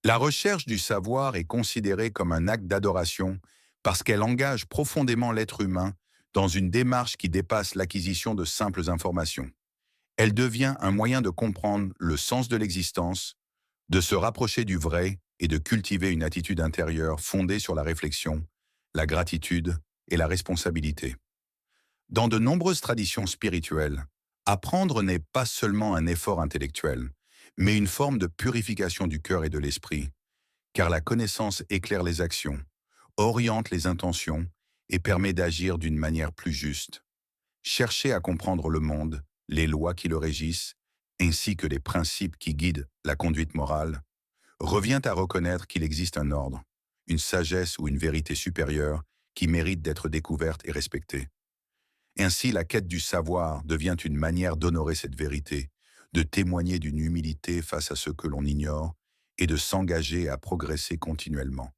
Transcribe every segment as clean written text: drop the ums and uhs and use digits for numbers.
La recherche du savoir est considérée comme un acte d'adoration parce qu'elle engage profondément l'être humain dans une démarche qui dépasse l'acquisition de simples informations. Elle devient un moyen de comprendre le sens de l'existence, de se rapprocher du vrai et de cultiver une attitude intérieure fondée sur la réflexion, la gratitude et la responsabilité. Dans de nombreuses traditions spirituelles, apprendre n'est pas seulement un effort intellectuel, mais une forme de purification du cœur et de l'esprit, car la connaissance éclaire les actions, oriente les intentions et permet d'agir d'une manière plus juste. Chercher à comprendre le monde, les lois qui le régissent, ainsi que les principes qui guident la conduite morale, revient à reconnaître qu'il existe un ordre, une sagesse ou une vérité supérieure qui mérite d'être découverte et respectée. Ainsi, la quête du savoir devient une manière d'honorer cette vérité, de témoigner d'une humilité face à ce que l'on ignore et de s'engager à progresser continuellement.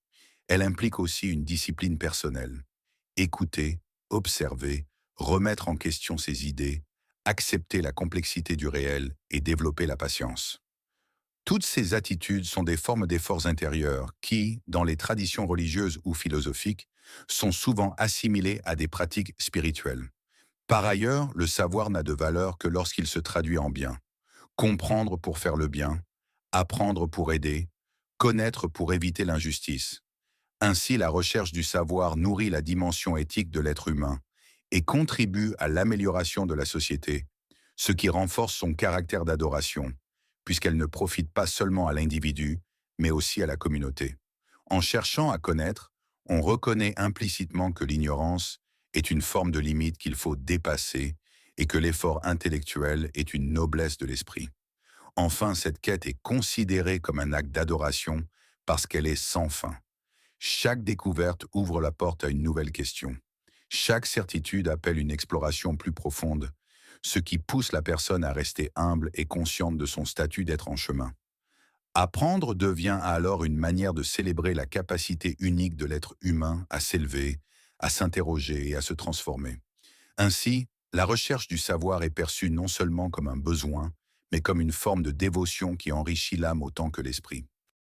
Elle implique aussi une discipline personnelle. Écouter, observer, remettre en question ses idées, accepter la complexité du réel et développer la patience. Toutes ces attitudes sont des formes d'efforts intérieurs qui, dans les traditions religieuses ou philosophiques, sont souvent assimilées à des pratiques spirituelles. Par ailleurs, le savoir n'a de valeur que lorsqu'il se traduit en bien. Comprendre pour faire le bien, apprendre pour aider, connaître pour éviter l'injustice. Ainsi, la recherche du savoir nourrit la dimension éthique de l'être humain et contribue à l'amélioration de la société, ce qui renforce son caractère d'adoration, puisqu'elle ne profite pas seulement à l'individu, mais aussi à la communauté. En cherchant à connaître, on reconnaît implicitement que l'ignorance est une forme de limite qu'il faut dépasser et que l'effort intellectuel est une noblesse de l'esprit. Enfin, cette quête est considérée comme un acte d'adoration parce qu'elle est sans fin. Chaque découverte ouvre la porte à une nouvelle question. Chaque certitude appelle une exploration plus profonde, ce qui pousse la personne à rester humble et consciente de son statut d'être en chemin. Apprendre devient alors une manière de célébrer la capacité unique de l'être humain à s'élever, à s'interroger et à se transformer. Ainsi, la recherche du savoir est perçue non seulement comme un besoin, mais comme une forme de dévotion qui enrichit l'âme autant que l'esprit.